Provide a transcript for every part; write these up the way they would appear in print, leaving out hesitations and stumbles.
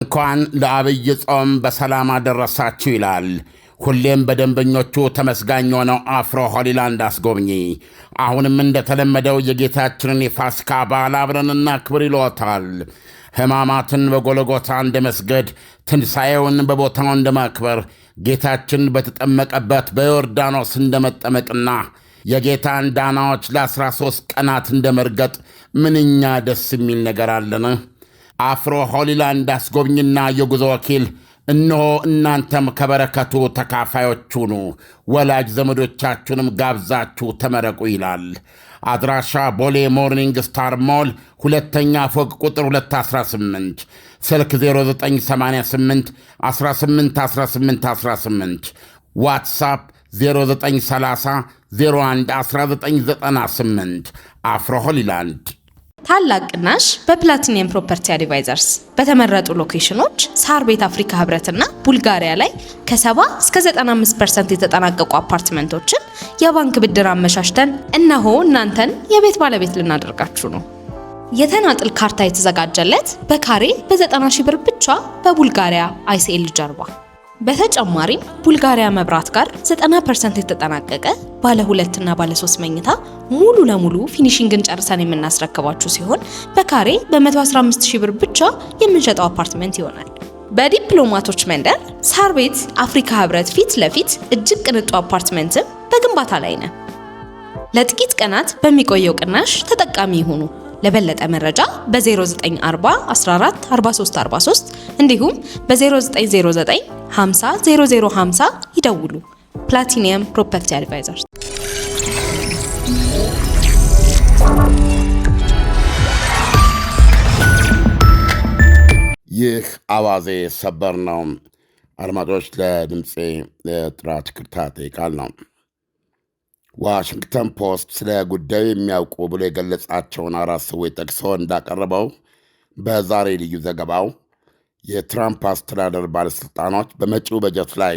እንኳን ለአብይ ጾም በሰላም አደረሳችሁ ይላል። ሁሌም በደንበኞቹ ተመስጋኝ ሆነው አፍሮ ሆሊላንድ አስጎብኚ አሁንም እንደተለመደው የጌታችንን የፋሲካ በዓል አብረን እናክብር ይሎታል። ሕማማትን በጎልጎታ እንደ መስገድ፣ ትንሣኤውን በቦታው እንደ ማክበር፣ ጌታችን በተጠመቀበት በዮርዳኖስ እንደ መጠመቅና የጌታን ዳናዎች ለ13 ቀናት እንደ መርገጥ ምንኛ ደስ የሚል ነገር አለን። አፍሮ ሆሊላንድ አስጎብኝና የጉዞ ወኪል እነሆ እናንተም ከበረከቱ ተካፋዮች ሁኑ፣ ወላጅ ዘመዶቻችሁንም ጋብዛችሁ ተመረቁ ይላል። አድራሻ ቦሌ ሞርኒንግ ስታር ሞል ሁለተኛ ፎቅ ቁጥር 218፣ ስልክ 0988 181818፣ ዋትሳፕ 0930 01 1998። አፍሮ ሆሊላንድ ታላቅ ቅናሽ በፕላቲኒየም ፕሮፐርቲ አድቫይዘርስ በተመረጡ ሎኬሽኖች ሳር ቤት አፍሪካ ህብረትና ቡልጋሪያ ላይ ከ70 እስከ 95% የተጠናቀቁ አፓርትመንቶችን የባንክ ብድር አመሻሽተን እነሆ እናንተን የቤት ባለቤት ልናደርጋችሁ ነው። የተናጥል ካርታ የተዘጋጀለት በካሬ በ90 ሺህ ብር ብቻ በቡልጋሪያ አይሲኤል ጀርባ። በተጨማሪም ቡልጋሪያ መብራት ጋር 90% የተጠናቀቀ ባለ 2 እና ባለ 3 መኝታ ሙሉ ለሙሉ ፊኒሺንግን ጨርሰን የምናስረክባችሁ ሲሆን በካሬ በ115 ሺህ ብር ብቻ የምንሸጠው አፓርትመንት ይሆናል። በዲፕሎማቶች መንደር ሳር ቤት አፍሪካ ህብረት ፊት ለፊት እጅግ ቅንጡ አፓርትመንትም በግንባታ ላይ ነው። ለጥቂት ቀናት በሚቆየው ቅናሽ ተጠቃሚ ይሁኑ። ለበለጠ መረጃ በ0940 14 43 43 እንዲሁም በ0909 50 0050 ይደውሉ። ፕላቲኒየም ፕሮፐርቲ አድቫይዘርስ። ይህ አዋዜ ሰበር ነው። አድማጮች ለድምፄ ጥራት ይቅርታ እጠይቃለሁ። ዋሽንግተን ፖስት ስለ ጉዳዩ የሚያውቁ ብሎ የገለጻቸውን 4 ሰዎች ጠቅሶ እንዳቀረበው በዛሬ ልዩ ዘገባው የትራምፕ አስተዳደር ባለሥልጣኖች በመጪው በጀት ላይ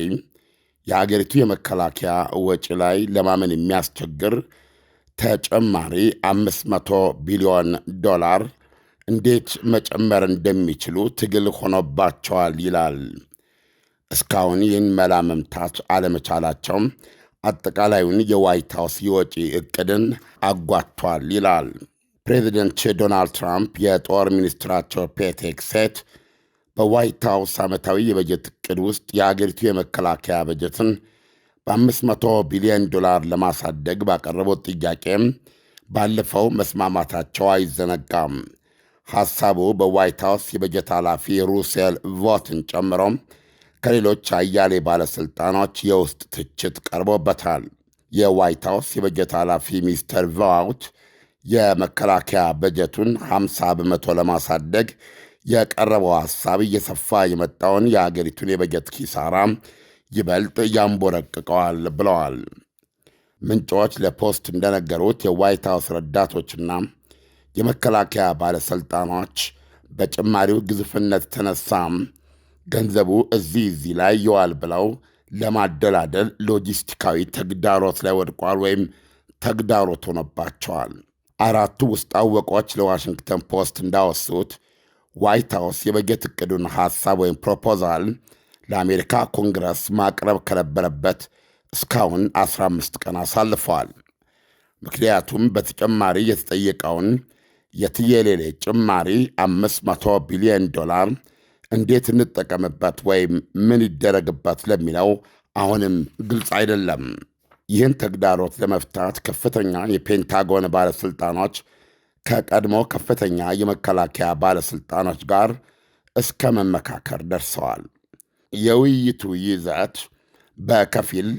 የአገሪቱ የመከላከያ ወጪ ላይ ለማመን የሚያስቸግር ተጨማሪ $500 ቢሊዮን እንዴት መጨመር እንደሚችሉ ትግል ሆኖባቸዋል ይላል። እስካሁን ይህን መላ መምታት አለመቻላቸውም አጠቃላዩን የዋይት ሃውስ የወጪ ዕቅድን አጓቷል ይላል። ፕሬዚደንት ዶናልድ ትራምፕ የጦር ሚኒስትራቸው ፔት ሄግሴት በዋይት ሃውስ ዓመታዊ የበጀት ዕቅድ ውስጥ የአገሪቱ የመከላከያ በጀትን በ$500 ቢሊዮን ለማሳደግ ባቀረቡት ጥያቄም ባለፈው መስማማታቸው አይዘነጋም። ሐሳቡ በዋይት ሃውስ የበጀት ኃላፊ ሩሴል ቮትን ጨምሮ ከሌሎች አያሌ ባለሥልጣኖች የውስጥ ትችት ቀርቦበታል። የዋይት ሃውስ የበጀት ኃላፊ ሚስተር ቫውት የመከላከያ በጀቱን 50 በመቶ ለማሳደግ የቀረበው ሐሳብ እየሰፋ የመጣውን የአገሪቱን የበጀት ኪሳራ ይበልጥ ያንቦረቅቀዋል ብለዋል። ምንጮች ለፖስት እንደነገሩት የዋይት ሃውስ ረዳቶችና የመከላከያ ባለሥልጣኖች በጭማሪው ግዙፍነት ተነሳም ገንዘቡ እዚህ ላይ ይዋል ብለው ለማደላደል ሎጂስቲካዊ ተግዳሮት ላይ ወድቋል ወይም ተግዳሮት ሆኖባቸዋል። 4ቱ ውስጥ አወቆች ለዋሽንግተን ፖስት እንዳወሱት ዋይት ሃውስ የበጀት ዕቅዱን ሐሳብ ወይም ፕሮፖዛል ለአሜሪካ ኮንግረስ ማቅረብ ከነበረበት እስካሁን 15 ቀን አሳልፈዋል። ምክንያቱም በተጨማሪ የተጠየቀውን የትየሌሌ ጭማሪ $500 ቢሊዮን እንዴት እንጠቀምበት ወይም ምን ይደረግበት ለሚለው አሁንም ግልጽ አይደለም። ይህን ተግዳሮት ለመፍታት ከፍተኛ የፔንታጎን ባለሥልጣኖች ከቀድሞ ከፍተኛ የመከላከያ ባለሥልጣኖች ጋር እስከ መመካከር ደርሰዋል። የውይይቱ ይዘት በከፊል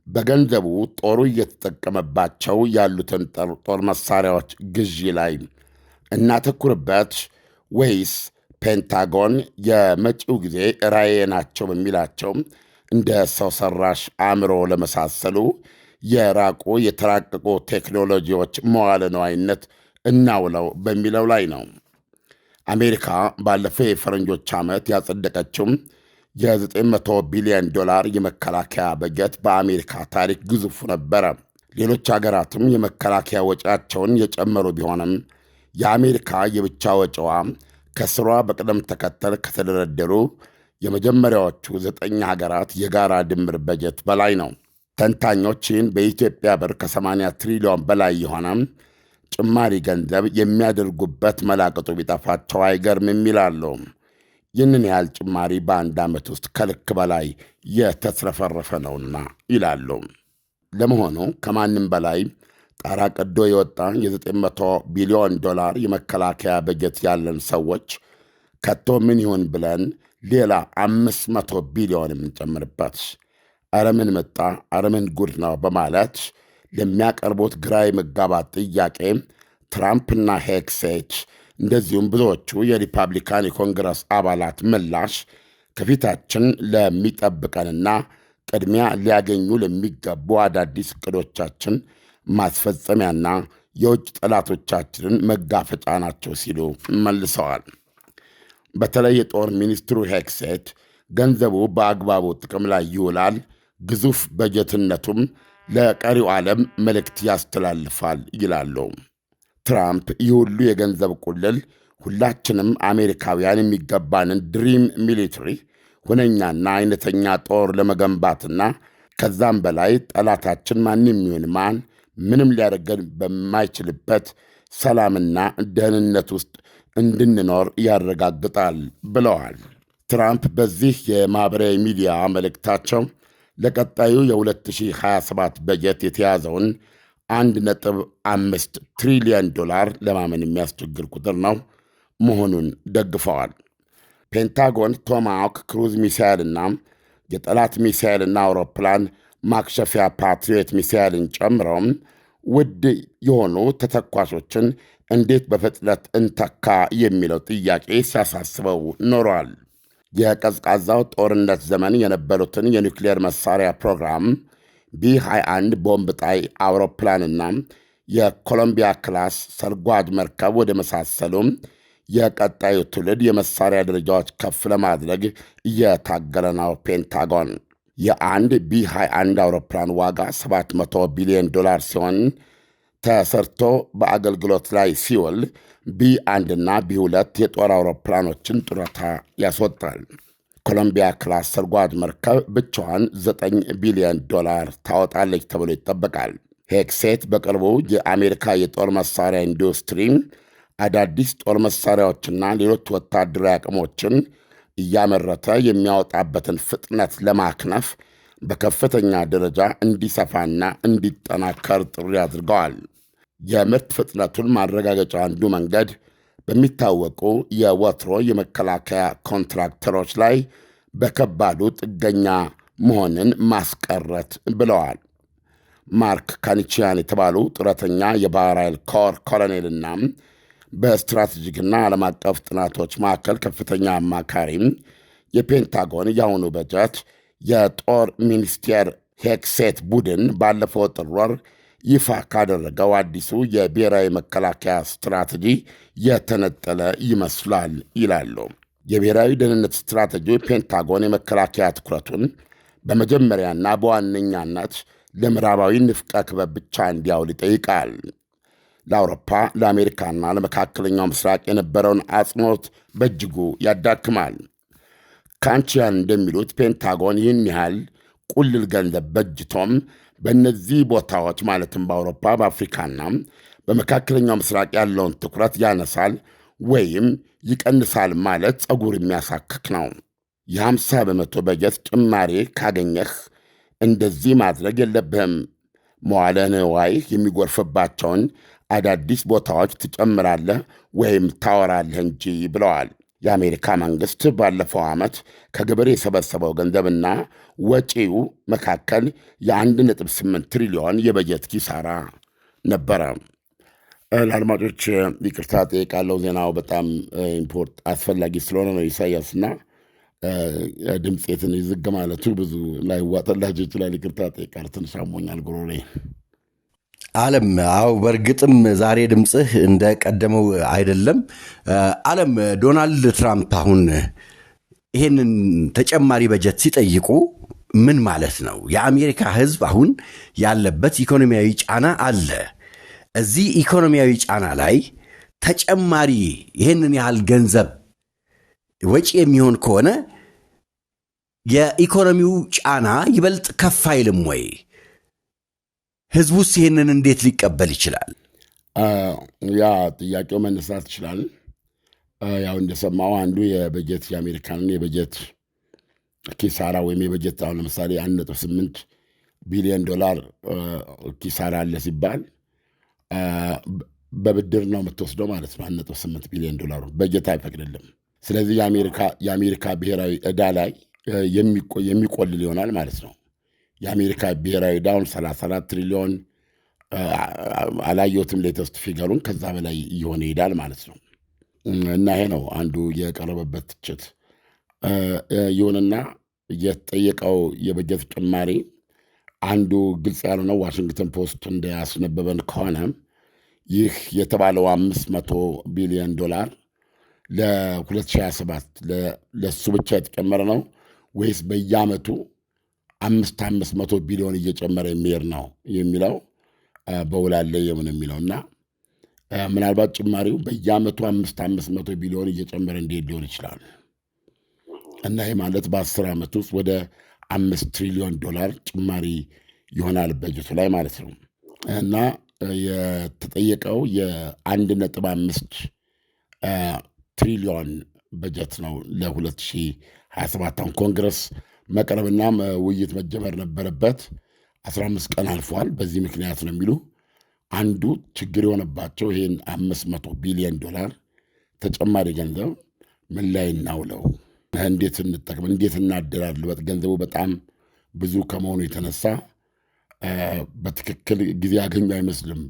በገንዘቡ ጦሩ እየተጠቀመባቸው ያሉትን ጦር መሳሪያዎች ግዢ ላይ እናተኩርበት ወይስ ፔንታጎን የመጪው ጊዜ ራዕይ ናቸው በሚላቸው እንደ ሰው ሰራሽ አእምሮ ለመሳሰሉ የራቁ የተራቀቁ ቴክኖሎጂዎች መዋለ ነዋይነት እናውለው በሚለው ላይ ነው። አሜሪካ ባለፈው የፈረንጆች ዓመት ያጸደቀችው የ$900 ቢሊዮን የመከላከያ በጀት በአሜሪካ ታሪክ ግዙፉ ነበረ። ሌሎች አገራትም የመከላከያ ወጪያቸውን የጨመሩ ቢሆንም የአሜሪካ የብቻ ወጪዋ ከስሯ በቅደም ተከተል ከተደረደሩ የመጀመሪያዎቹ 9 ሀገራት የጋራ ድምር በጀት በላይ ነው። ተንታኞችን በኢትዮጵያ ብር ከ80 ትሪሊዮን በላይ የሆነ ጭማሪ ገንዘብ የሚያደርጉበት መላቅጡ ቢጠፋቸው አይገርምም ይላሉ። ይህንን ያህል ጭማሪ በአንድ ዓመት ውስጥ ከልክ በላይ የተትረፈረፈ ነውና ይላሉ። ለመሆኑ ከማንም በላይ ጣራ ቀዶ የወጣ የ900 ቢሊዮን ዶላር የመከላከያ በጀት ያለን ሰዎች ከቶ ምን ይሆን ብለን ሌላ 500 ቢሊዮን የምንጨምርበት? አረምን መጣ አረምን ጉድ ነው በማለት ለሚያቀርቡት ግራ የመጋባት ጥያቄ ትራምፕና ሄግሴት እንደዚሁም ብዙዎቹ የሪፐብሊካን የኮንግረስ አባላት ምላሽ ከፊታችን ለሚጠብቀንና ቅድሚያ ሊያገኙ ለሚገቡ አዳዲስ ዕቅዶቻችን ማስፈጸሚያና የውጭ ጠላቶቻችንን መጋፈጫ ናቸው ሲሉ መልሰዋል። በተለይ የጦር ሚኒስትሩ ሄግሴት ገንዘቡ በአግባቡ ጥቅም ላይ ይውላል፣ ግዙፍ በጀትነቱም ለቀሪው ዓለም መልእክት ያስተላልፋል ይላሉ። ትራምፕ ይህ ሁሉ የገንዘብ ቁልል ሁላችንም አሜሪካውያን የሚገባንን ድሪም ሚሊትሪ ሁነኛና አይነተኛ ጦር ለመገንባትና ከዛም በላይ ጠላታችን ማንም ይሁን ማን ምንም ሊያደርገን በማይችልበት ሰላምና ደህንነት ውስጥ እንድንኖር ያረጋግጣል ብለዋል። ትራምፕ በዚህ የማኅበራዊ ሚዲያ መልእክታቸው ለቀጣዩ የ2027 በጀት የተያዘውን 1.5 ትሪሊዮን ዶላር ለማመን የሚያስቸግር ቁጥር ነው መሆኑን ደግፈዋል። ፔንታጎን ቶማሃውክ ክሩዝ ሚሳይልና የጠላት ሚሳይልና አውሮፕላን ማክሸፊያ ፓትሪዮት ሚሳይልን ጨምረውም ውድ የሆኑ ተተኳሾችን እንዴት በፍጥነት እንተካ የሚለው ጥያቄ ሲያሳስበው ኖሯል። የቀዝቃዛው ጦርነት ዘመን የነበሩትን የኒውክሌር መሳሪያ ፕሮግራም ቢ-21 ቦምብ ጣይ አውሮፕላንና የኮሎምቢያ ክላስ ሰርጓጅ መርከብ ወደ መሳሰሉ የቀጣዩ ትውልድ የመሳሪያ ደረጃዎች ከፍ ለማድረግ እየታገለ ነው። ፔንታጎን የአንድ ቢ-21 አውሮፕላን ዋጋ 700 ቢሊዮን ዶላር ሲሆን ተሰርቶ በአገልግሎት ላይ ሲውል ቢ1 እና ቢ2 የጦር አውሮፕላኖችን ጡረታ ያስወጣል። ኮሎምቢያ ክላስ ሰርጓጅ መርከብ ብቻዋን 9 ቢሊዮን ዶላር ታወጣለች ተብሎ ይጠበቃል። ሄግሴት በቅርቡ የአሜሪካ የጦር መሳሪያ ኢንዱስትሪ አዳዲስ ጦር መሳሪያዎችና ሌሎች ወታደራዊ አቅሞችን እያመረተ የሚያወጣበትን ፍጥነት ለማክነፍ በከፍተኛ ደረጃ እንዲሰፋና እንዲጠናከር ጥሪ አድርገዋል። የምርት ፍጥነቱን ማረጋገጫ አንዱ መንገድ በሚታወቁ የወትሮ የመከላከያ ኮንትራክተሮች ላይ በከባዱ ጥገኛ መሆንን ማስቀረት ብለዋል። ማርክ ካኒቺያን የተባሉ ጡረተኛ የባሕር ኃይል ኮር ኮሎኔልና በስትራቴጂክና ዓለም አቀፍ ጥናቶች ማዕከል ከፍተኛ አማካሪም የፔንታጎን የአሁኑ በጀት የጦር ሚኒስቴር ሄግሴት ቡድን ባለፈው ጥር ወር ይፋ ካደረገው አዲሱ የብሔራዊ መከላከያ ስትራቴጂ የተነጠለ ይመስላል ይላሉ። የብሔራዊ ደህንነት ስትራቴጂ ፔንታጎን የመከላከያ ትኩረቱን በመጀመሪያና በዋነኛነት ለምዕራባዊ ንፍቀ ክበብ ብቻ እንዲያውል ይጠይቃል። ለአውሮፓ፣ ለአሜሪካና ለመካከለኛው ምስራቅ የነበረውን አጽንዖት በእጅጉ ያዳክማል። ካንቺያን እንደሚሉት ፔንታጎን ይህን ያህል ቁልል ገንዘብ በጅቶም በእነዚህ ቦታዎች ማለትም በአውሮፓ፣ በአፍሪካና በመካከለኛው ምስራቅ ያለውን ትኩረት ያነሳል ወይም ይቀንሳል ማለት ጸጉር የሚያሳክክ ነው። የ50 በመቶ በጀት ጭማሪ ካገኘህ እንደዚህ ማድረግ የለብህም። መዋለ ንዋይህ የሚጎርፍባቸውን አዳዲስ ቦታዎች ትጨምራለህ ወይም ታወራለህ እንጂ ብለዋል። የአሜሪካ መንግሥት ባለፈው ዓመት ከግብር የሰበሰበው ገንዘብና ወጪው መካከል የ1.8 ትሪሊዮን የበጀት ኪሳራ ነበረ። ለአድማጮች ይቅርታ ጠይቃለሁ። ዜናው በጣም አስፈላጊ ስለሆነ ነው። ኢሳያስና ድምፄትን ይዝግ ማለቱ ብዙ ላይዋጠላቸው ይችላል። ይቅርታ ጠይቃለሁ። ትንሽ አሞኛል ጉሮሬ። ዓለም አዎ፣ በእርግጥም ዛሬ ድምፅህ እንደ ቀደመው አይደለም። ዓለም ዶናልድ ትራምፕ አሁን ይሄንን ተጨማሪ በጀት ሲጠይቁ ምን ማለት ነው? የአሜሪካ ሕዝብ አሁን ያለበት ኢኮኖሚያዊ ጫና አለ። እዚህ ኢኮኖሚያዊ ጫና ላይ ተጨማሪ ይህንን ያህል ገንዘብ ወጪ የሚሆን ከሆነ የኢኮኖሚው ጫና ይበልጥ ከፍ አይልም ወይ? ህዝቡስ ይህንን እንዴት ሊቀበል ይችላል? ያ ጥያቄው መነሳት ይችላል። ያው እንደሰማው አንዱ የበጀት የአሜሪካንን የበጀት ኪሳራ ወይም የበጀት አሁን ለምሳሌ 1.8 ቢሊዮን ዶላር ኪሳራ አለ ሲባል በብድር ነው የምትወስደው ማለት ነው። 1.8 ቢሊዮን ዶላሩ በጀት አይፈቅድልም። ስለዚህ የአሜሪካ ብሔራዊ ዕዳ ላይ የሚቆልል ይሆናል ማለት ነው። የአሜሪካ ብሔራዊ ዕዳውን 34 ትሪሊዮን አላየሁትም ሌተስት ፊገሩን፣ ከዛ በላይ እየሆነ ይሄዳል ማለት ነው። እና ይሄ ነው አንዱ የቀረበበት ትችት። ይሁንና የተጠየቀው የበጀት ጭማሪ አንዱ ግልጽ ያልሆነው ዋሽንግተን ፖስት እንዳያስነበበን ከሆነ ይህ የተባለው 500 ቢሊዮን ዶላር ለ2027 ለሱ ብቻ የተጨመረ ነው ወይስ በየዓመቱ 500 ቢሊዮን እየጨመረ የሚሄድ ነው የሚለው በውላለ የምን የሚለው እና ምናልባት ጭማሪው በየዓመቱ 500 ቢሊዮን እየጨመረ እንዲሄድ ሊሆን ይችላል እና ይህ ማለት በ10 ዓመት ውስጥ ወደ 5 ትሪሊዮን ዶላር ጭማሪ ይሆናል በጀቱ ላይ ማለት ነው። እና የተጠየቀው የ1.5 ትሪሊዮን በጀት ነው ለ2027 ኮንግረስ መቅረብና ውይይት መጀመር ነበረበት። 15 ቀን አልፏል። በዚህ ምክንያት ነው የሚሉ አንዱ ችግር የሆነባቸው ይህን 500 ቢሊዮን ዶላር ተጨማሪ ገንዘብ ምን ላይ እናውለው፣ እንዴት እንጠቅም፣ እንዴት እናደራልበት። ገንዘቡ በጣም ብዙ ከመሆኑ የተነሳ በትክክል ጊዜ ያገኙ አይመስልም።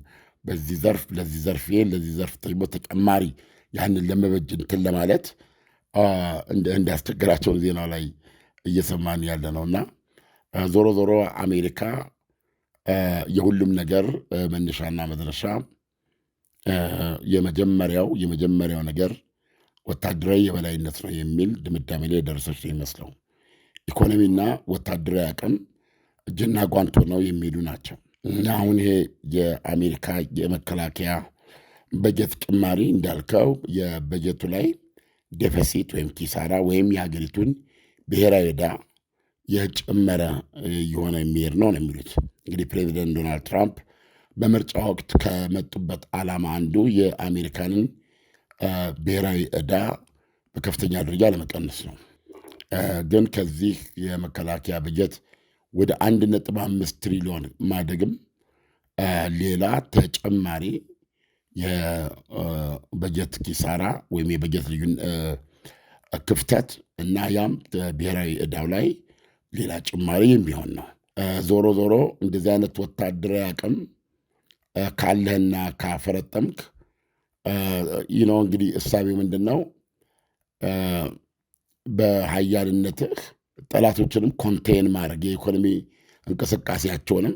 በዚህ ዘርፍ ለዚህ ዘርፍ ለዚህ ዘርፍ ተጨማሪ ያንን ለመበጅ እንትን ለማለት እንዲያስቸግራቸውን ዜናው ላይ እየሰማን ያለ ነውና ዞሮ ዞሮ አሜሪካ የሁሉም ነገር መነሻና መድረሻ የመጀመሪያው ነገር ወታደራዊ የበላይነት ነው የሚል ድምዳሜ ላይ የደረሰች ነው ይመስለው። ኢኮኖሚና ወታደራዊ አቅም እጅና ጓንት ነው የሚሉ ናቸው። እና አሁን ይሄ የአሜሪካ የመከላከያ በጀት ጭማሪ እንዳልከው የበጀቱ ላይ ዴፊሲት ወይም ኪሳራ ወይም የሀገሪቱን ብሔራዊ ዕዳ የጨመረ የሆነ የሚሄድ ነው የሚሉት። እንግዲህ ፕሬዚደንት ዶናልድ ትራምፕ በምርጫ ወቅት ከመጡበት ዓላማ አንዱ የአሜሪካንን ብሔራዊ ዕዳ በከፍተኛ ደረጃ ለመቀነስ ነው። ግን ከዚህ የመከላከያ በጀት ወደ 1.5 ትሪሊዮን ማደግም ሌላ ተጨማሪ የበጀት ኪሳራ ወይም የበጀት ክፍተት እና ያም ብሔራዊ ዕዳው ላይ ሌላ ጭማሪ የሚሆን ነው። ዞሮ ዞሮ እንደዚህ አይነት ወታደራዊ አቅም ካለህና ካፈረጠምክ እንግዲህ እሳቤው ምንድን ነው? በሀያልነትህ ጠላቶችንም ኮንቴን ማድረግ የኢኮኖሚ እንቅስቃሴያቸውንም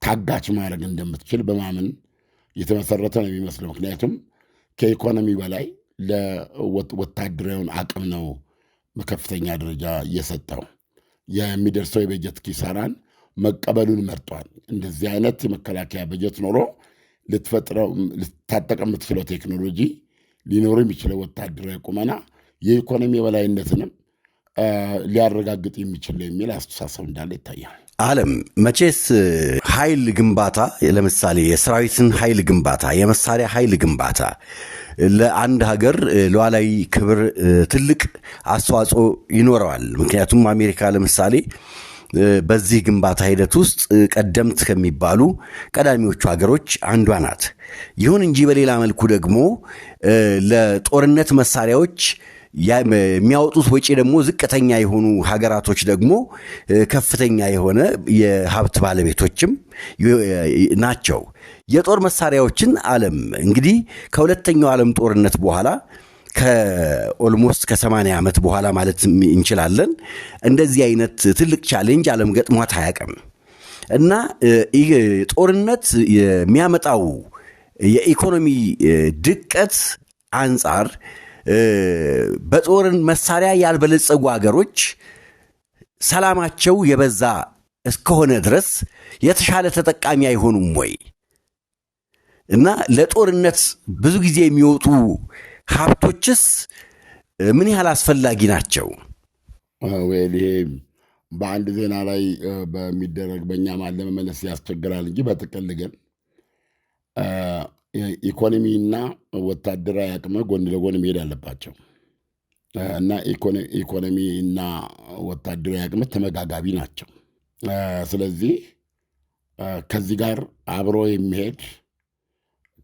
ታጋች ማድረግ እንደምትችል በማመን የተመሰረተ ነው የሚመስለው። ምክንያቱም ከኢኮኖሚ በላይ ለወታደራዊውን አቅም ነው በከፍተኛ ደረጃ እየሰጠው የሚደርሰው የበጀት ኪሳራን መቀበሉን መርጧል። እንደዚህ አይነት የመከላከያ በጀት ኖሮ ልትታጠቅ የምትችለው ቴክኖሎጂ ሊኖሩ የሚችለው ወታደራዊ ቁመና የኢኮኖሚ የበላይነትንም ሊያረጋግጥ የሚችል የሚል አስተሳሰብ እንዳለ ይታያል። ዓለም መቼስ ኃይል ግንባታ ለምሳሌ የሰራዊትን ኃይል ግንባታ፣ የመሳሪያ ኃይል ግንባታ ለአንድ ሀገር ሉዓላዊ ክብር ትልቅ አስተዋጽኦ ይኖረዋል። ምክንያቱም አሜሪካ ለምሳሌ በዚህ ግንባታ ሂደት ውስጥ ቀደምት ከሚባሉ ቀዳሚዎቹ ሀገሮች አንዷ ናት። ይሁን እንጂ በሌላ መልኩ ደግሞ ለጦርነት መሳሪያዎች የሚያወጡት ወጪ ደግሞ ዝቅተኛ የሆኑ ሀገራቶች ደግሞ ከፍተኛ የሆነ የሀብት ባለቤቶችም ናቸው። የጦር መሳሪያዎችን ዓለም እንግዲህ ከሁለተኛው ዓለም ጦርነት በኋላ ከኦልሞስት ከ80 ዓመት በኋላ ማለት እንችላለን እንደዚህ አይነት ትልቅ ቻሌንጅ ዓለም ገጥሟት አያውቅም። እና ጦርነት የሚያመጣው የኢኮኖሚ ድቀት አንጻር በጦርን መሳሪያ ያልበለጸጉ ሀገሮች ሰላማቸው የበዛ እስከሆነ ድረስ የተሻለ ተጠቃሚ አይሆኑም ወይ? እና ለጦርነት ብዙ ጊዜ የሚወጡ ሀብቶችስ ምን ያህል አስፈላጊ ናቸው? ይሄ በአንድ ዜና ላይ በሚደረግ በእኛ ማለ መመለስ ያስቸግራል እንጂ በጥቅል ግን ኢኮኖሚና ወታደራዊ አቅም ጎን ለጎን መሄድ አለባቸው እና ኢኮኖሚና ወታደራዊ አቅም ተመጋጋቢ ናቸው። ስለዚህ ከዚህ ጋር አብሮ የሚሄድ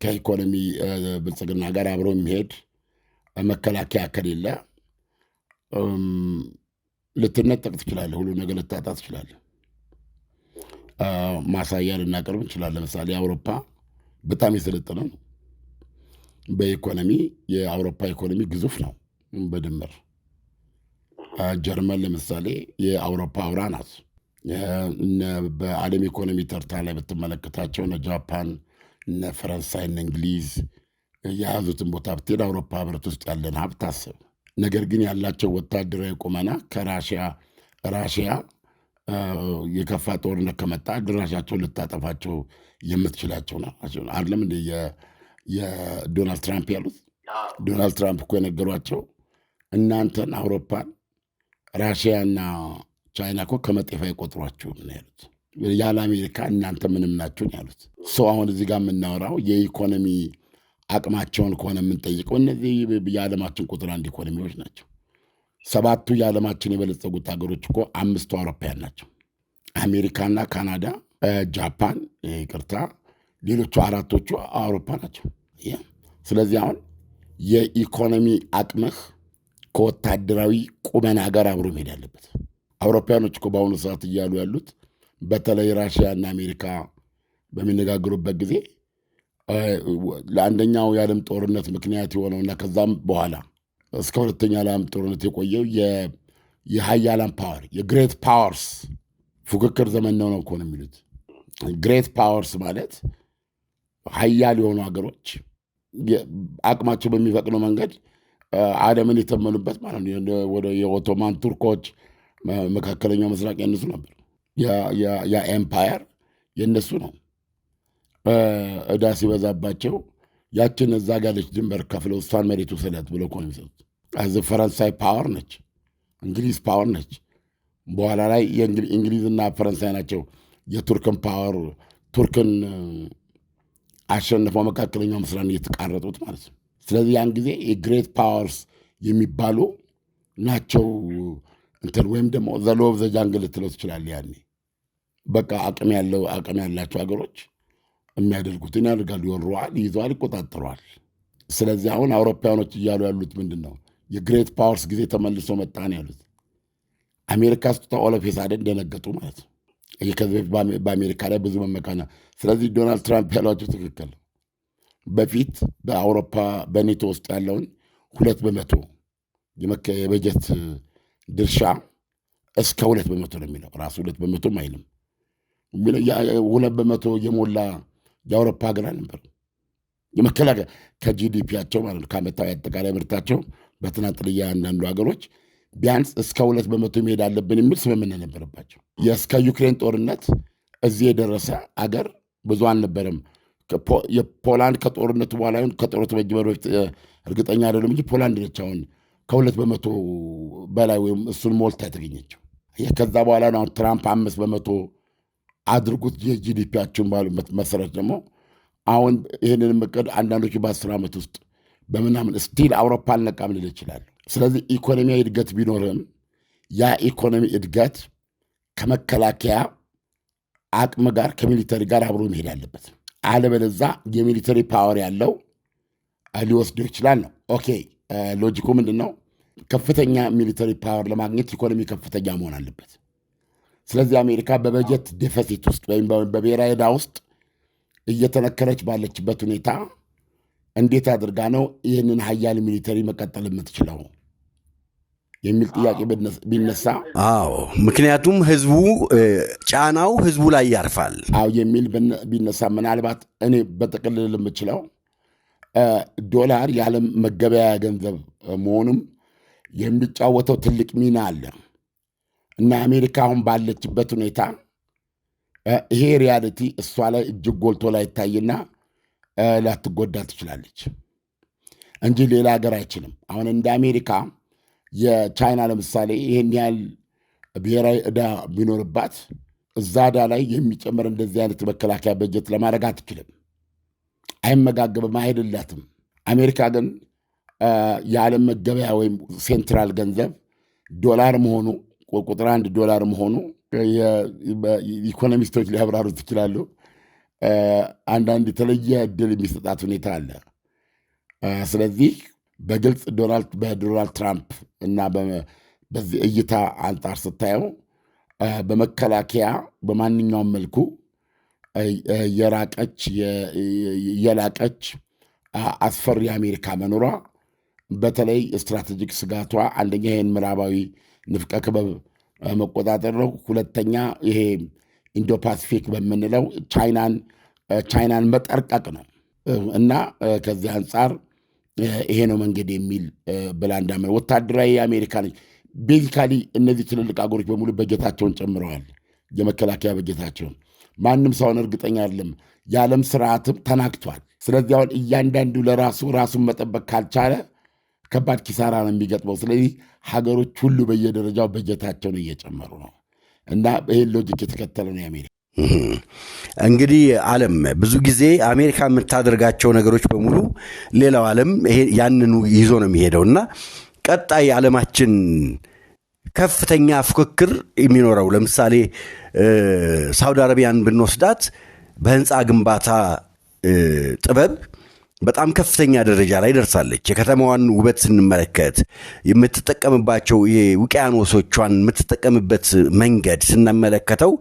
ከኢኮኖሚ ብልጽግና ጋር አብሮ የሚሄድ መከላከያ ከሌለ ልትነጠቅ ትችላለህ። ሁሉ ነገር ልታጣ ትችላለህ። ማሳያ ልናቀርብ እንችላለን። ለምሳሌ አውሮፓ በጣም የሰለጠነ ነው በኢኮኖሚ። የአውሮፓ ኢኮኖሚ ግዙፍ ነው በድምር። ጀርመን ለምሳሌ የአውሮፓ አውራ ናት። በዓለም ኢኮኖሚ ተርታ ላይ ብትመለከታቸው እነ ጃፓን፣ እነ ፈረንሳይ፣ እነ እንግሊዝ የያዙትን ቦታ ብትሄድ አውሮፓ ህብረት ውስጥ ያለን ሀብት አስብ። ነገር ግን ያላቸው ወታደራዊ ቁመና ራሽያ የከፋ ጦርነት ከመጣ ድራሻቸውን ልታጠፋቸው የምትችላቸው ናቸው። አይደለም እንደ የዶናልድ ትራምፕ ያሉት። ዶናልድ ትራምፕ እኮ የነገሯቸው እናንተን አውሮፓን ራሽያና ቻይና እኮ ከመጤፍ አይቆጥሯችሁም ነው ያሉት። ያለ አሜሪካ እናንተ ምንም ናችሁን ያሉት። ሰው አሁን እዚህ ጋር የምናወራው የኢኮኖሚ አቅማቸውን ከሆነ የምንጠይቀው እነዚህ የዓለማችን ቁጥር አንድ ኢኮኖሚዎች ናቸው። 7ቱ የዓለማችን የበለጸጉት ሀገሮች እኮ 5ቱ አውሮፓውያን ናቸው። አሜሪካና ካናዳ፣ ጃፓን፣ ይቅርታ፣ ሌሎቹ 4ቶቹ አውሮፓ ናቸው። ስለዚህ አሁን የኢኮኖሚ አቅምህ ከወታደራዊ ቁመና ጋር አብሮ መሄድ አለበት። አውሮፓውያኖች እኮ በአሁኑ ሰዓት እያሉ ያሉት በተለይ ራሽያና አሜሪካ በሚነጋገሩበት ጊዜ ለአንደኛው የዓለም ጦርነት ምክንያት የሆነውና ከዛም በኋላ እስከ ሁለተኛ ዓለም ጦርነት የቆየው የሀያላን ፓወር የግሬት ፓወርስ ፉክክር ዘመን ነው እኮ ነው የሚሉት። ግሬት ፓወርስ ማለት ሀያል የሆኑ ሀገሮች አቅማቸው በሚፈቅደው መንገድ ዓለምን የተመኑበት ማለት ነው። ወደ የኦቶማን ቱርኮች መካከለኛው ምስራቅ የነሱ ነበር። የኤምፓየር የነሱ ነው። ዕዳ ሲበዛባቸው ያችን እዛ ጋለች ድንበር ከፍለው እሷን መሬቱ ስለት ብሎ እኮ ነው የሚሰጡት። ፈረንሳይ ፓወር ነች፣ እንግሊዝ ፓወር ነች። በኋላ ላይ እንግሊዝና ፈረንሳይ ናቸው የቱርክን ፓወር ቱርክን አሸንፈው መካከለኛው ምስራቅ እየተቃረጡት ማለት ነው። ስለዚህ ያን ጊዜ የግሬት ፓወርስ የሚባሉ ናቸው እንትን ወይም ደግሞ ዘ ሎው ኦፍ ዘ ጃንግል ልትለው ትችላለህ። ያኔ በቃ አቅም ያላቸው ሀገሮች የሚያደርጉትን ያደርጋሉ። ይወረዋል፣ ይይዘዋል፣ ይቆጣጠረዋል። ስለዚህ አሁን አውሮፓውያኖች እያሉ ያሉት ምንድን ነው? የግሬት ፓወርስ ጊዜ ተመልሶ መጣ ነው ያሉት። አሜሪካ ስትወጣ ኦሎፌስ አይደል ደነገጡ ማለት ነው። ከዚህ በፊት በአሜሪካ ላይ ብዙ መመካና። ስለዚህ ዶናልድ ትራምፕ ያሏቸው ትክክል። በፊት በአውሮፓ በኔቶ ውስጥ ያለውን 2% የበጀት ድርሻ እስከ 2% ነው የሚለው። ራሱ 2% አይልም። 2% የሞላ የአውሮፓ ሀገር ነበር የመከላከያ ከጂዲፒያቸው ማለት ነው ከዓመታዊ አጠቃላይ ምርታቸው በተናጥል አንዳንዱ ሀገሮች ቢያንስ እስከ 2% መሄድ አለብን የሚል ስምምነት ነበረባቸው። የእስከ ዩክሬን ጦርነት እዚህ የደረሰ አገር ብዙ አልነበረም። የፖላንድ ከጦርነቱ በኋላ ከጦርነቱ መጀመር በፊት እርግጠኛ አይደለም እንጂ ፖላንድ ነች አሁን ከ2% በላይ ወይም እሱን ሞልታ የተገኘችው። ከዛ በኋላ ነው ትራምፕ 5% አድርጉት የጂዲፒያቸውን ባሉበት መሰረት ደግሞ አሁን ይህንን እቅድ አንዳንዶቹ በ10 ዓመት ውስጥ በምናምን ስቲል አውሮፓ አልነቃም ልል ይችላሉ። ስለዚህ ኢኮኖሚያዊ እድገት ቢኖርም ያ ኢኮኖሚ እድገት ከመከላከያ አቅም ጋር ከሚሊተሪ ጋር አብሮ መሄድ አለበት። አለበለዛ የሚሊተሪ ፓወር ያለው ሊወስደው ይችላል ነው። ኦኬ ሎጂኩ ምንድን ነው? ከፍተኛ ሚሊተሪ ፓወር ለማግኘት ኢኮኖሚ ከፍተኛ መሆን አለበት። ስለዚህ አሜሪካ በበጀት ዴፊሲት ውስጥ ወይም በብሔራዊ ዕዳ ውስጥ እየተነከረች ባለችበት ሁኔታ እንዴት አድርጋ ነው ይህንን ሀያል ሚሊተሪ መቀጠል የምትችለው የሚል ጥያቄ ቢነሳ፣ አዎ ምክንያቱም ህዝቡ ጫናው ህዝቡ ላይ ያርፋል። አዎ የሚል ቢነሳ ምናልባት እኔ በጥቅልል የምችለው ዶላር የዓለም መገበያያ ገንዘብ መሆኑም የሚጫወተው ትልቅ ሚና አለ እና አሜሪካ አሁን ባለችበት ሁኔታ ይሄ ሪያሊቲ እሷ ላይ እጅግ ጎልቶ ላይ ይታይና ላትጎዳ ትችላለች እንጂ ሌላ ሀገር አይችልም። አሁን እንደ አሜሪካ የቻይና ለምሳሌ ይህን ያህል ብሔራዊ ዕዳ ቢኖርባት እዛ ዕዳ ላይ የሚጨምር እንደዚህ አይነት መከላከያ በጀት ለማድረግ አትችልም። አይመጋገብም፣ አይሄድላትም። አሜሪካ ግን የዓለም መገበያ ወይም ሴንትራል ገንዘብ ዶላር መሆኑ ቁጥር 1 ዶላር መሆኑ ኢኮኖሚስቶች ሊያብራሩት ይችላሉ። አንዳንድ የተለየ ዕድል የሚሰጣት ሁኔታ አለ። ስለዚህ በግልጽ በዶናልድ ትራምፕ እና በዚህ እይታ አንጻር ስታየው በመከላከያ በማንኛውም መልኩ የላቀች አስፈሪ አሜሪካ መኖሯ በተለይ ስትራቴጂክ ስጋቷ አንደኛ ይህን ምዕራባዊ ንፍቀ ክበብ መቆጣጠር ነው። ሁለተኛ ይሄ ኢንዶ ፓሲፊክ በምንለው ቻይናን መጠርቀቅ ነው እና ከዚህ አንጻር ይሄ ነው መንገድ የሚል ብላ እንዳመ ወታደራዊ አሜሪካ ነች። ቤዚካሊ እነዚህ ትልልቅ አገሮች በሙሉ በጀታቸውን ጨምረዋል፣ የመከላከያ በጀታቸውን። ማንም ሰውን እርግጠኛ አይደለም። የዓለም ስርዓትም ተናግቷል። ስለዚህ አሁን እያንዳንዱ ራሱን መጠበቅ ካልቻለ ከባድ ኪሳራ ነው የሚገጥመው። ስለዚህ ሀገሮች ሁሉ በየደረጃው በጀታቸውን እየጨመሩ ነው እና ይህን ሎጂክ የተከተለ ነው የአሜሪካ። እንግዲህ ዓለም ብዙ ጊዜ አሜሪካ የምታደርጋቸው ነገሮች በሙሉ ሌላው ዓለም ያንኑ ይዞ ነው የሚሄደው እና ቀጣይ ዓለማችን ከፍተኛ ፉክክር የሚኖረው ለምሳሌ ሳውዲ አረቢያን ብንወስዳት በህንፃ ግንባታ ጥበብ በጣም ከፍተኛ ደረጃ ላይ ደርሳለች። የከተማዋን ውበት ስንመለከት የምትጠቀምባቸው ውቅያኖሶቿን የምትጠቀምበት መንገድ ስንመለከተው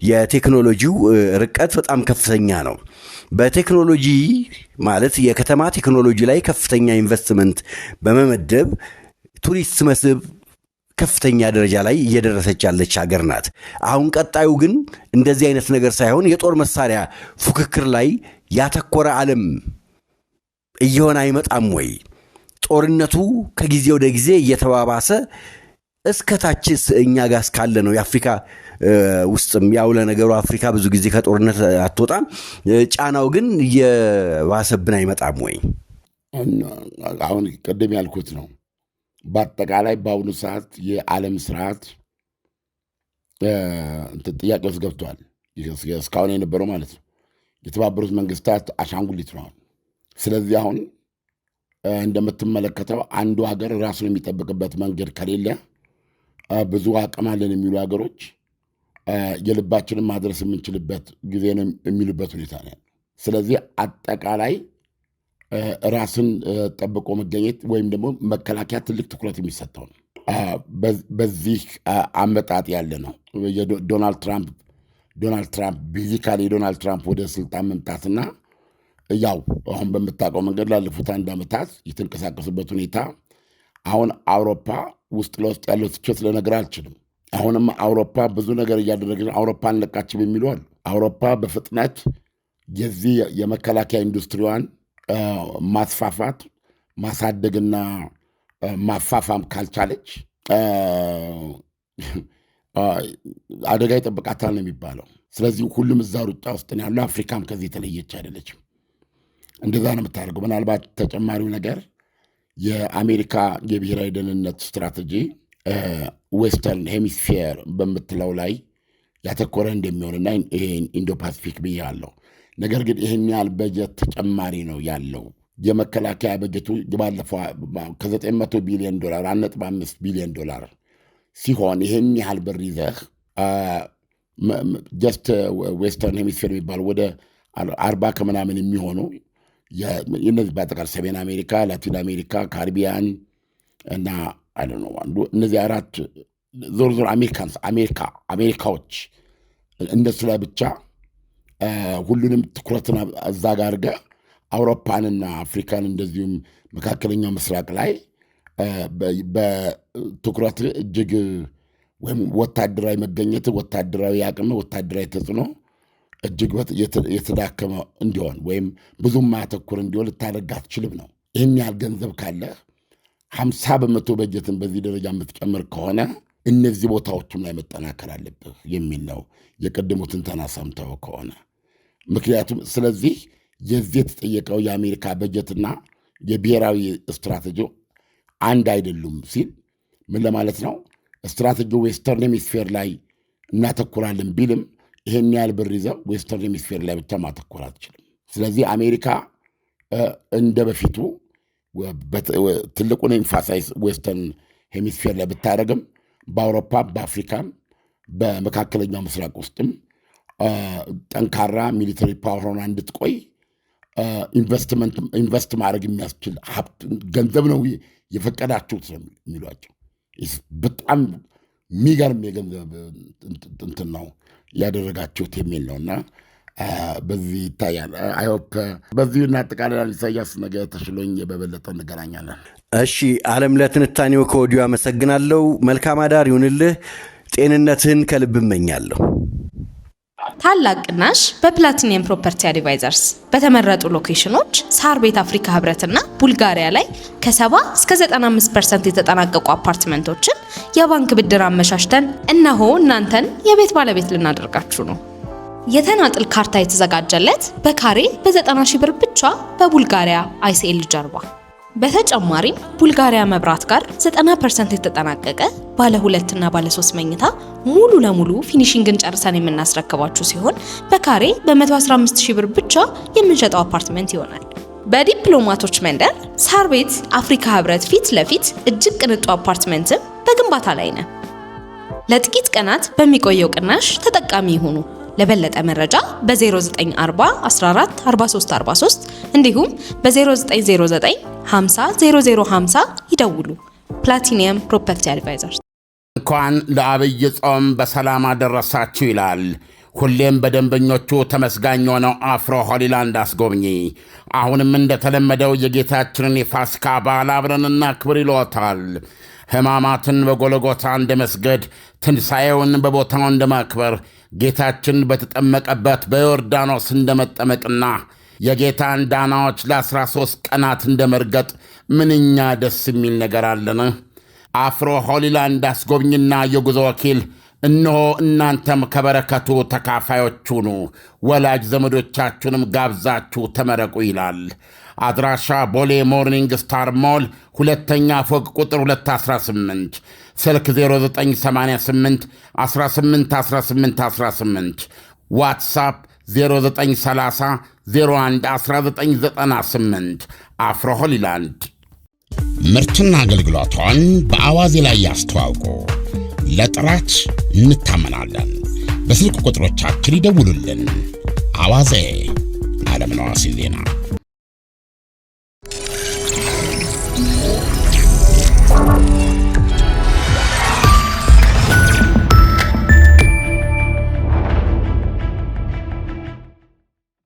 የቴክኖሎጂው ርቀት በጣም ከፍተኛ ነው። በቴክኖሎጂ ማለት የከተማ ቴክኖሎጂ ላይ ከፍተኛ ኢንቨስትመንት በመመደብ ቱሪስት መስህብ ከፍተኛ ደረጃ ላይ እየደረሰች ያለች ሀገር ናት። አሁን ቀጣዩ ግን እንደዚህ አይነት ነገር ሳይሆን የጦር መሳሪያ ፉክክር ላይ ያተኮረ ዓለም እየሆነ አይመጣም ወይ? ጦርነቱ ከጊዜ ወደ ጊዜ እየተባባሰ እስከታችስ እኛ ጋር እስካለ ነው የአፍሪካ ውስጥም ያውለ ነገሩ አፍሪካ ብዙ ጊዜ ከጦርነት አትወጣም። ጫናው ግን እየባሰብን አይመጣም ወይ? አሁን ቅድም ያልኩት ነው። በአጠቃላይ በአሁኑ ሰዓት የዓለም ስርዓት ጥያቄ ውስጥ ገብቷል። እስካሁን የነበረው ማለት ነው የተባበሩት መንግስታት አሻንጉሊት ነው። ስለዚህ አሁን እንደምትመለከተው አንዱ ሀገር ራሱን የሚጠብቅበት መንገድ ከሌለ ብዙ አቅም አለን የሚሉ ሀገሮች የልባችንን ማድረስ የምንችልበት ጊዜ ነው የሚሉበት ሁኔታ ነው። ስለዚህ አጠቃላይ ራስን ጠብቆ መገኘት ወይም ደግሞ መከላከያ ትልቅ ትኩረት የሚሰጠው ነው። በዚህ አመጣጥ ያለ ነው ዶናልድ ትራምፕ ቤዚካሊ የዶናልድ ትራምፕ ወደ ስልጣን መምጣትና ያው አሁን በምታውቀው መንገድ ላለፉት 1 ዓመታት የተንቀሳቀሱበት ሁኔታ አሁን አውሮፓ ውስጥ ለውስጥ ያለው ትችት ልነግርህ አልችልም። አሁንም አውሮፓ ብዙ ነገር እያደረገ አውሮፓ አንለቃችም የሚሉ አሉ። አውሮፓ በፍጥነት የዚህ የመከላከያ ኢንዱስትሪዋን ማስፋፋት ማሳደግና ማፋፋም ካልቻለች አደጋ ይጠብቃታል ነው የሚባለው። ስለዚህ ሁሉም እዛ ሩጫ ውስጥ ነው ያለው። አፍሪካም ከዚህ የተለየች አይደለችም። እንደዛ ነው የምታደርገው። ምናልባት ተጨማሪው ነገር የአሜሪካ የብሔራዊ ደህንነት ስትራቴጂ ዌስተርን ሄሚስፌር በምትለው ላይ ያተኮረ እንደሚሆንና ይሄን ኢንዶ ፓሲፊክ ብያለሁ። ነገር ግን ይህን ያህል በጀት ተጨማሪ ነው ያለው። የመከላከያ በጀቱ ባለፈው ከ900 ቢሊዮን ዶላር 1.5 ቢሊዮን ዶላር ሲሆን ይህን ያህል ብር ይዘህ ጀስት ዌስተርን ሄሚስፌር የሚባለው ወደ 40 ከምናምን የሚሆኑ እነዚህ በአጠቃላይ ሰሜን አሜሪካ፣ ላቲን አሜሪካ፣ ካሪቢያን እና እነዚህ 4 ዞር አሜሪካዎች እነሱ ላይ ብቻ ሁሉንም ትኩረትን እዛ ጋር አድርገህ አውሮፓንና አፍሪካን እንደዚሁም መካከለኛው ምስራቅ ላይ በትኩረት እጅግ ወይም ወታደራዊ መገኘት፣ ወታደራዊ አቅም፣ ወታደራዊ ተጽዕኖ እጅግ የተዳከመ እንዲሆን ወይም ብዙም ማያተኩር እንዲሆን ልታደርግ አትችልም ነው። ይህን ያህል ገንዘብ ካለህ 50% በጀትን በዚህ ደረጃ የምትጨምር ከሆነ እነዚህ ቦታዎችም ላይ መጠናከር አለብህ የሚል ነው የቀድሞ ትንተና ሰምተው ከሆነ። ምክንያቱም ስለዚህ የዚህ የተጠየቀው የአሜሪካ በጀትና የብሔራዊ ስትራቴጂ አንድ አይደሉም ሲል ምን ለማለት ነው? ስትራቴጂ ዌስተርን ሄሚስፌር ላይ እናተኩራለን ቢልም ይሄን ያህል ብር ይዘው ዌስተርን ሄሚስፌር ላይ ብቻ ማተኮር አትችልም። ስለዚህ አሜሪካ እንደ በፊቱ ትልቁን ኤምፋሳይዝ ዌስተርን ሄሚስፌር ላይ ብታደርግም በአውሮፓ በአፍሪካም በመካከለኛው ምስራቅ ውስጥም ጠንካራ ሚሊተሪ ፓወር ሆና እንድትቆይ ኢንቨስት ማድረግ የሚያስችል ሀብት ገንዘብ ነው የፈቀዳችሁት የሚሏቸው። በጣም የሚገርም የገንዘብ እንትን ነው ያደረጋችሁት የሚል ነውና በዚህ ይታያል። አይሆፕ በዚሁ እናጠቃልላለን። ኢሳያስ ነገ ተሽሎኝ በበለጠ እንገናኛለን። እሺ ዓለም፣ ለትንታኔው ከወዲሁ አመሰግናለሁ። መልካም አዳር ይሁንልህ። ጤንነትህን ከልብ እመኛለሁ። ታላቅ ቅናሽ በፕላቲኒየም ፕሮፐርቲ አድቫይዘርስ በተመረጡ ሎኬሽኖች ሳር ቤት አፍሪካ ህብረትና ቡልጋሪያ ላይ ከ70 እስከ 95% የተጠናቀቁ አፓርትመንቶችን የባንክ ብድር አመሻሽተን እነሆ እናንተን የቤት ባለቤት ልናደርጋችሁ ነው። የተናጥል ካርታ የተዘጋጀለት በካሬ በ90 ሺህ ብር ብቻ በቡልጋሪያ አይሲኤል ጀርባ። በተጨማሪም ቡልጋሪያ መብራት ጋር 90% የተጠናቀቀ ባለ 2 እና ባለ 3 መኝታ ሙሉ ለሙሉ ፊኒሺንግን ጨርሰን የምናስረክባችሁ ሲሆን በካሬ በ115 ሺህ ብር ብቻ የምንሸጠው አፓርትመንት ይሆናል። በዲፕሎማቶች መንደር ሳር ቤት አፍሪካ ህብረት ፊት ለፊት እጅግ ቅንጡ አፓርትመንትም በግንባታ ላይ ነው። ለጥቂት ቀናት በሚቆየው ቅናሽ ተጠቃሚ ይሁኑ። ለበለጠ መረጃ በ0940 14 43 43 እንዲሁም በ0909 50 0050 ይደውሉ። ፕላቲኒየም ፕሮፐርቲ አድቫይዘርስ። እንኳን ለአብይ ጾም በሰላም አደረሳችሁ ይላል ሁሌም በደንበኞቹ ተመስጋኝ የሆነው አፍሮ ሆሊላንድ አስጎብኚ። አሁንም እንደተለመደው የጌታችንን የፋሲካ በዓል አብረን እናክብር ይሎታል። ሕማማትን በጎልጎታ እንደ መስገድ፣ ትንሣኤውን በቦታው እንደ ማክበር፣ ጌታችን በተጠመቀበት በዮርዳኖስ እንደ መጠመቅና የጌታን ዳናዎች ለ13 ቀናት እንደ መርገጥ ምንኛ ደስ የሚል ነገር አለን። አፍሮ ሆሊላንድ አስጎብኝና የጉዞ ወኪል እነሆ እናንተም ከበረከቱ ተካፋዮች ሁኑ፣ ወላጅ ዘመዶቻችሁንም ጋብዛችሁ ተመረቁ ይላል። አድራሻ ቦሌ ሞርኒንግ ስታር ሞል ሁለተኛ ፎቅ ቁጥር 218፣ ስልክ 0988 18 18 18፣ ዋትሳፕ 0930 01 1998። አፍሮ ሆሊላንድ ምርትና አገልግሎቷን በአዋዜ ላይ ያስተዋውቁ። ለጥራች እንታመናለን። በስልክ ቁጥሮቻችን ይደውሉልን። አዋዜ ዓለምነህ ዋሴ ዜና